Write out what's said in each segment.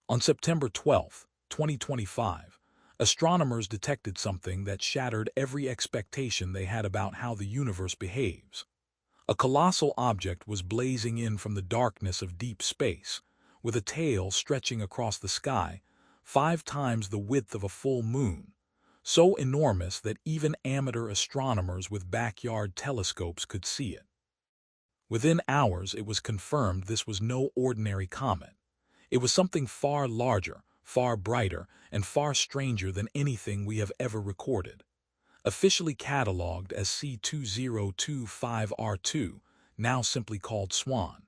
On September 12, 2025, astronomers detected something that shattered every expectation they had about how the universe behaves. A colossal object was blazing in from the darkness of deep space, with a tail stretching across the sky, 5 times the width of a full moon, so enormous that even amateur astronomers with backyard telescopes could see it. Within hours, it was confirmed this was no ordinary comet. It was something far larger, far brighter, and far stranger than anything we have ever recorded. Officially catalogued as C2025R2, now simply called SWAN.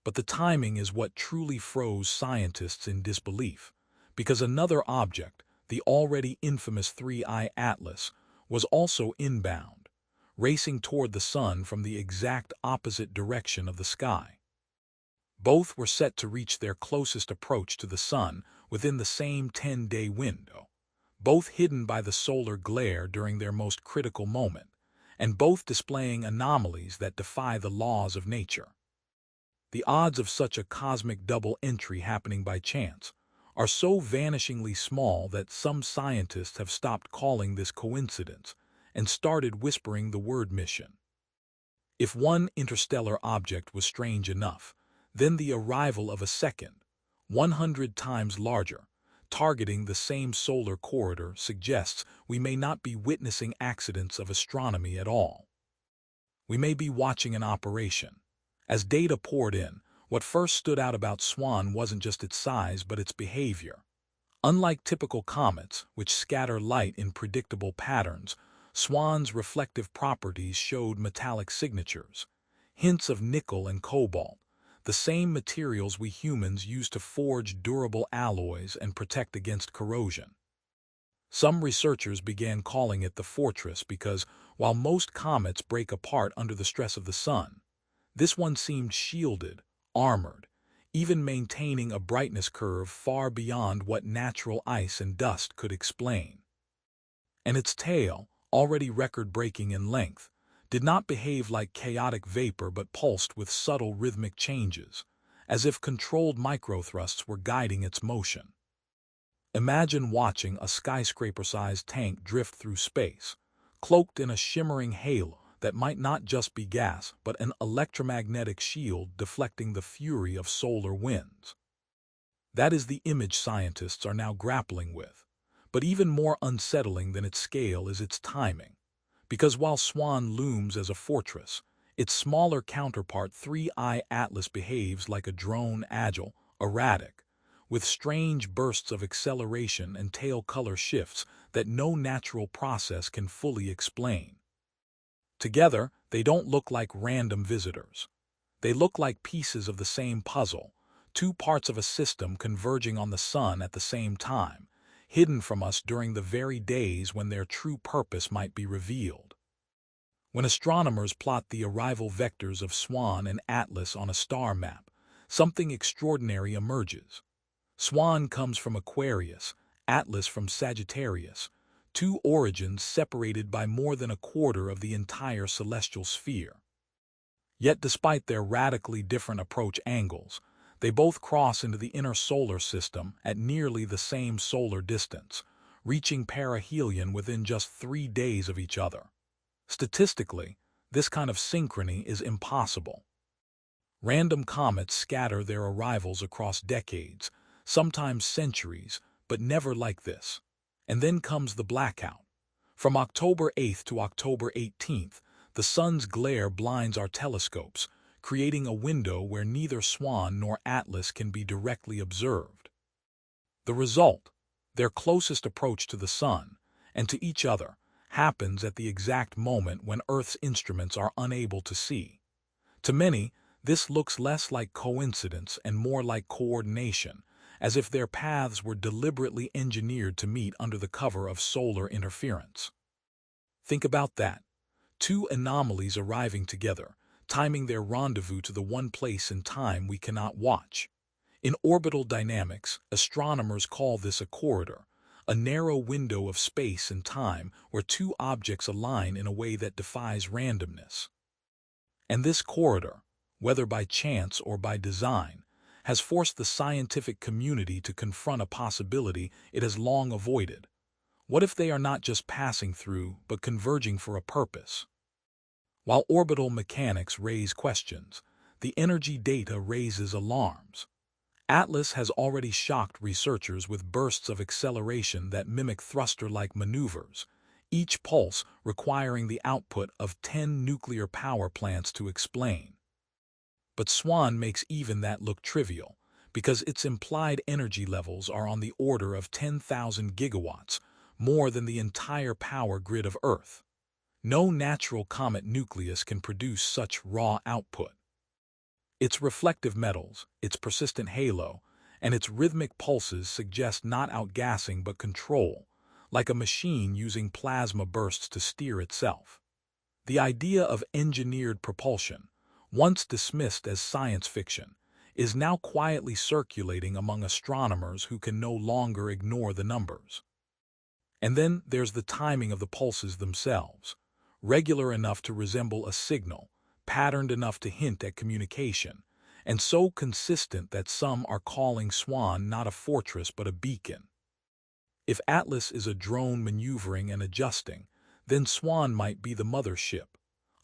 But the timing is what truly froze scientists in disbelief, because another object, the already infamous 3I Atlas, was also inbound, racing toward the sun from the exact opposite direction of the sky. Both were set to reach their closest approach to the sun within the same 10-day window, both hidden by the solar glare during their most critical moment, and both displaying anomalies that defy the laws of nature. The odds of such a cosmic double entry happening by chance are so vanishingly small that some scientists have stopped calling this coincidence and started whispering the word mission. If one interstellar object was strange enough, then the arrival of a second, 100 times larger, targeting the same solar corridor suggests we may not be witnessing accidents of astronomy at all. We may be watching an operation. As data poured in, what first stood out about SWAN wasn't just its size but its behavior. Unlike typical comets, which scatter light in predictable patterns, SWAN's reflective properties showed metallic signatures, hints of nickel and cobalt, the same materials we humans use to forge durable alloys and protect against corrosion. Some researchers began calling it the Fortress because, while most comets break apart under the stress of the sun, this one seemed shielded, armored, even maintaining a brightness curve far beyond what natural ice and dust could explain. And its tail, already record-breaking in length, did not behave like chaotic vapor but pulsed with subtle rhythmic changes, as if controlled microthrusts were guiding its motion. Imagine watching a skyscraper-sized tank drift through space, cloaked in a shimmering halo that might not just be gas but an electromagnetic shield deflecting the fury of solar winds. That is the image scientists are now grappling with, but even more unsettling than its scale is its timing. Because while SWAN looms as a fortress, its smaller counterpart 3I Atlas behaves like a drone, agile, erratic, with strange bursts of acceleration and tail color shifts that no natural process can fully explain. Together, they don't look like random visitors. They look like pieces of the same puzzle, two parts of a system converging on the sun at the same time, hidden from us during the very days when their true purpose might be revealed. When astronomers plot the arrival vectors of SWAN and Atlas on a star map, something extraordinary emerges. SWAN comes from Aquarius, Atlas from Sagittarius, two origins separated by more than a quarter of the entire celestial sphere. Yet despite their radically different approach angles, they both cross into the inner solar system at nearly the same solar distance, reaching perihelion within just 3 days of each other. Statistically, this kind of synchrony is impossible. Random comets scatter their arrivals across decades, sometimes centuries, but never like this. And then comes the blackout. From October 8th to October 18th, the sun's glare blinds our telescopes, creating a window where neither SWAN nor Atlas can be directly observed. The result, their closest approach to the sun, and to each other, happens at the exact moment when Earth's instruments are unable to see. To many, this looks less like coincidence and more like coordination, as if their paths were deliberately engineered to meet under the cover of solar interference. Think about that. Two anomalies arriving together, timing their rendezvous to the one place in time we cannot watch. In orbital dynamics, astronomers call this a corridor, a narrow window of space and time where two objects align in a way that defies randomness. And this corridor, whether by chance or by design, has forced the scientific community to confront a possibility it has long avoided. What if they are not just passing through, but converging for a purpose? While orbital mechanics raise questions, the energy data raises alarms. Atlas has already shocked researchers with bursts of acceleration that mimic thruster-like maneuvers, each pulse requiring the output of 10 nuclear power plants to explain. But SWAN makes even that look trivial, because its implied energy levels are on the order of 10,000 gigawatts, more than the entire power grid of Earth. No natural comet nucleus can produce such raw output. Its reflective metals, its persistent halo, and its rhythmic pulses suggest not outgassing but control, like a machine using plasma bursts to steer itself. The idea of engineered propulsion, once dismissed as science fiction, is now quietly circulating among astronomers who can no longer ignore the numbers. And then there's the timing of the pulses themselves, regular enough to resemble a signal, patterned enough to hint at communication, and so consistent that some are calling SWAN not a fortress but a beacon. If Atlas is a drone maneuvering and adjusting, then SWAN might be the mothership,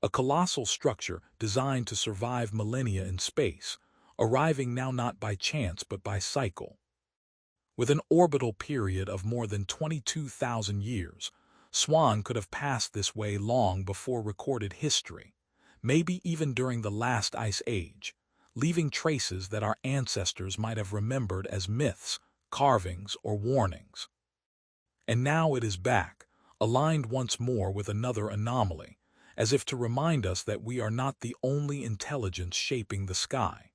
a colossal structure designed to survive millennia in space, arriving now not by chance but by cycle. With an orbital period of more than 22,000 years, SWAN could have passed this way long before recorded history, maybe even during the last ice age, leaving traces that our ancestors might have remembered as myths, carvings, or warnings. And now it is back, aligned once more with another anomaly, as if to remind us that we are not the only intelligence shaping the sky.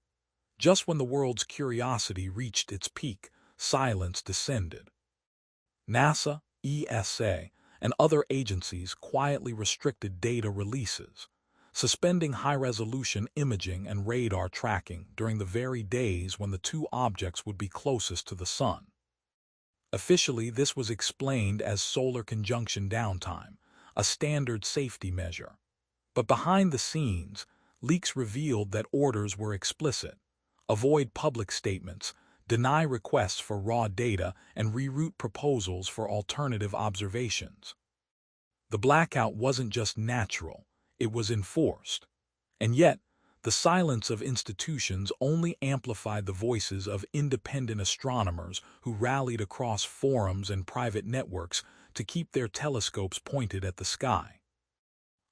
Just when the world's curiosity reached its peak, silence descended. NASA, ESA, and other agencies quietly restricted data releases, suspending high-resolution imaging and radar tracking during the very days when the two objects would be closest to the Sun. Officially, this was explained as solar conjunction downtime, a standard safety measure. But behind the scenes, leaks revealed that orders were explicit: avoid public statements, deny requests for raw data, and reroute proposals for alternative observations. The blackout wasn't just natural, it was enforced. And yet, the silence of institutions only amplified the voices of independent astronomers who rallied across forums and private networks to keep their telescopes pointed at the sky.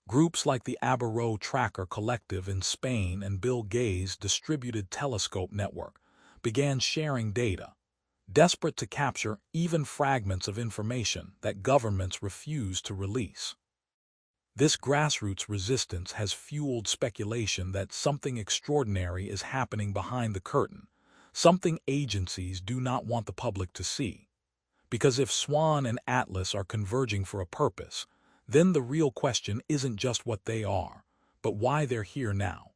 Groups like the Aberraux Tracker Collective in Spain and Bill Gates' distributed telescope network began sharing data, desperate to capture even fragments of information that governments refused to release. This grassroots resistance has fueled speculation that something extraordinary is happening behind the curtain, something agencies do not want the public to see. Because if SWAN and Atlas are converging for a purpose, then the real question isn't just what they are, but why they're here now.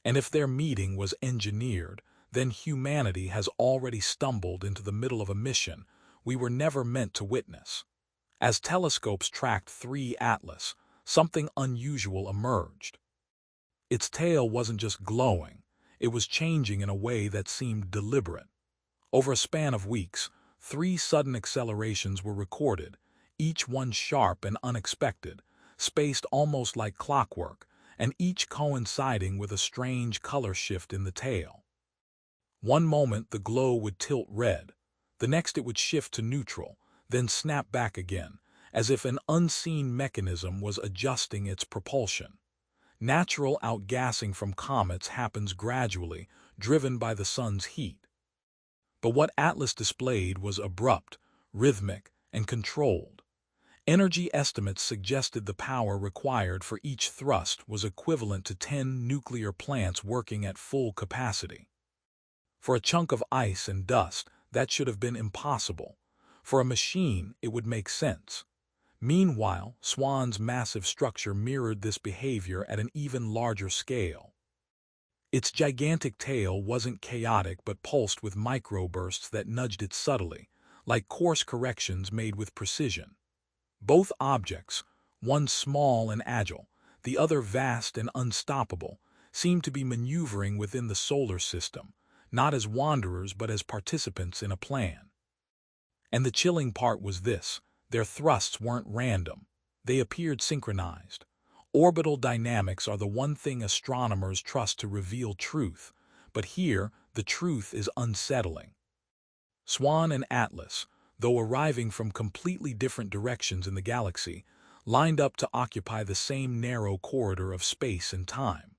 And if their meeting was engineered, then humanity has already stumbled into the middle of a mission we were never meant to witness. As telescopes tracked 3 Atlas, something unusual emerged. Its tail wasn't just glowing, it was changing in a way that seemed deliberate. Over a span of weeks, 3 sudden accelerations were recorded, each one sharp and unexpected, spaced almost like clockwork, and each coinciding with a strange color shift in the tail. One moment the glow would tilt red, the next it would shift to neutral, then snap back again, as if an unseen mechanism was adjusting its propulsion. Natural outgassing from comets happens gradually, driven by the sun's heat. But what Atlas displayed was abrupt, rhythmic, and controlled. Energy estimates suggested the power required for each thrust was equivalent to 10 nuclear plants working at full capacity. For a chunk of ice and dust, that should have been impossible. For a machine, it would make sense. Meanwhile, SWAN's massive structure mirrored this behavior at an even larger scale. Its gigantic tail wasn't chaotic but pulsed with microbursts that nudged it subtly, like course corrections made with precision. Both objects, one small and agile, the other vast and unstoppable, seemed to be maneuvering within the solar system, not as wanderers but as participants in a plan. And the chilling part was this: their thrusts weren't random. They appeared synchronized. Orbital dynamics are the one thing astronomers trust to reveal truth, but here the truth is unsettling. Swan and Atlas, though arriving from completely different directions in the galaxy, lined up to occupy the same narrow corridor of space and time.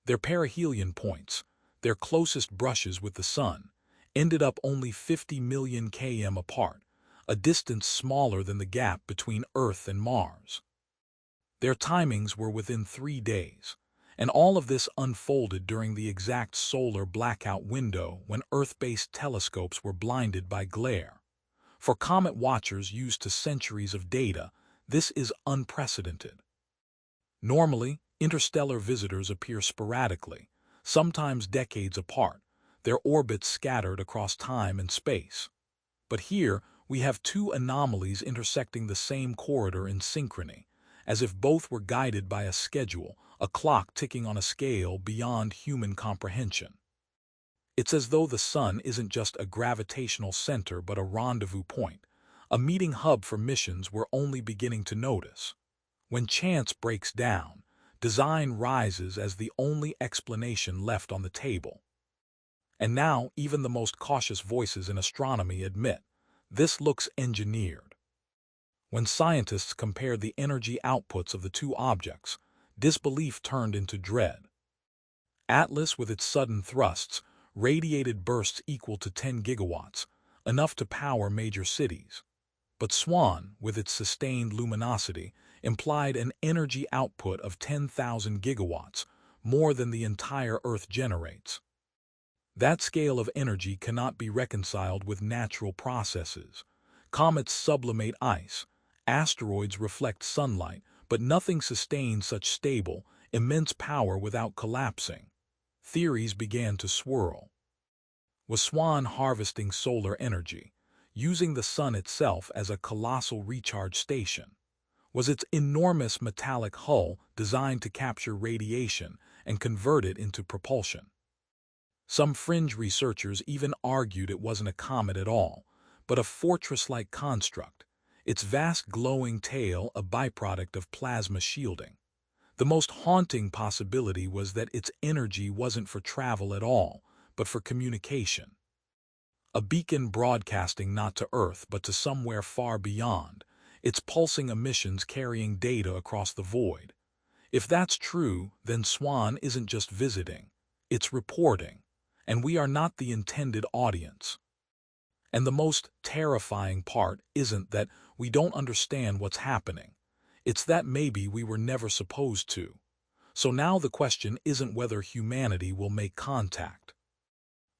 Their perihelion points, their closest brushes with the Sun, ended up only 50 million km apart, a distance smaller than the gap between Earth and Mars. Their timings were within 3 days, and all of this unfolded during the exact solar blackout window when Earth-based telescopes were blinded by glare. For comet watchers used to centuries of data, this is unprecedented. Normally, interstellar visitors appear sporadically, sometimes decades apart, their orbits scattered across time and space. But here, we have two anomalies intersecting the same corridor in synchrony, as if both were guided by a schedule, a clock ticking on a scale beyond human comprehension. It's as though the Sun isn't just a gravitational center but a rendezvous point, a meeting hub for missions we're only beginning to notice. When chance breaks down, design rises as the only explanation left on the table. And now, even the most cautious voices in astronomy admit, this looks engineered. When scientists compared the energy outputs of the two objects, disbelief turned into dread. Atlas, with its sudden thrusts, radiated bursts equal to 10 gigawatts, enough to power major cities. But Swan, with its sustained luminosity, implied an energy output of 10,000 gigawatts, more than the entire Earth generates. That scale of energy cannot be reconciled with natural processes. Comets sublimate ice, asteroids reflect sunlight, but nothing sustains such stable, immense power without collapsing. Theories began to swirl. Was Swan harvesting solar energy, using the Sun itself as a colossal recharge station? Was its enormous metallic hull designed to capture radiation and convert it into propulsion? Some fringe researchers even argued it wasn't a comet at all, but a fortress-like construct, its vast glowing tail a byproduct of plasma shielding. The most haunting possibility was that its energy wasn't for travel at all, but for communication. A beacon broadcasting not to Earth but to somewhere far beyond, its pulsing emissions carrying data across the void. If that's true, then Swan isn't just visiting, it's reporting, and we are not the intended audience. And the most terrifying part isn't that we don't understand what's happening. It's that maybe we were never supposed to. So now the question isn't whether humanity will make contact.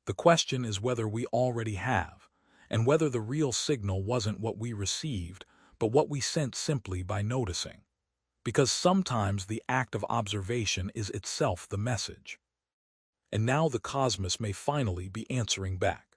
The question is whether we already have, and whether the real signal wasn't what we received, but what we sent simply by noticing. Because sometimes the act of observation is itself the message. And now the cosmos may finally be answering back.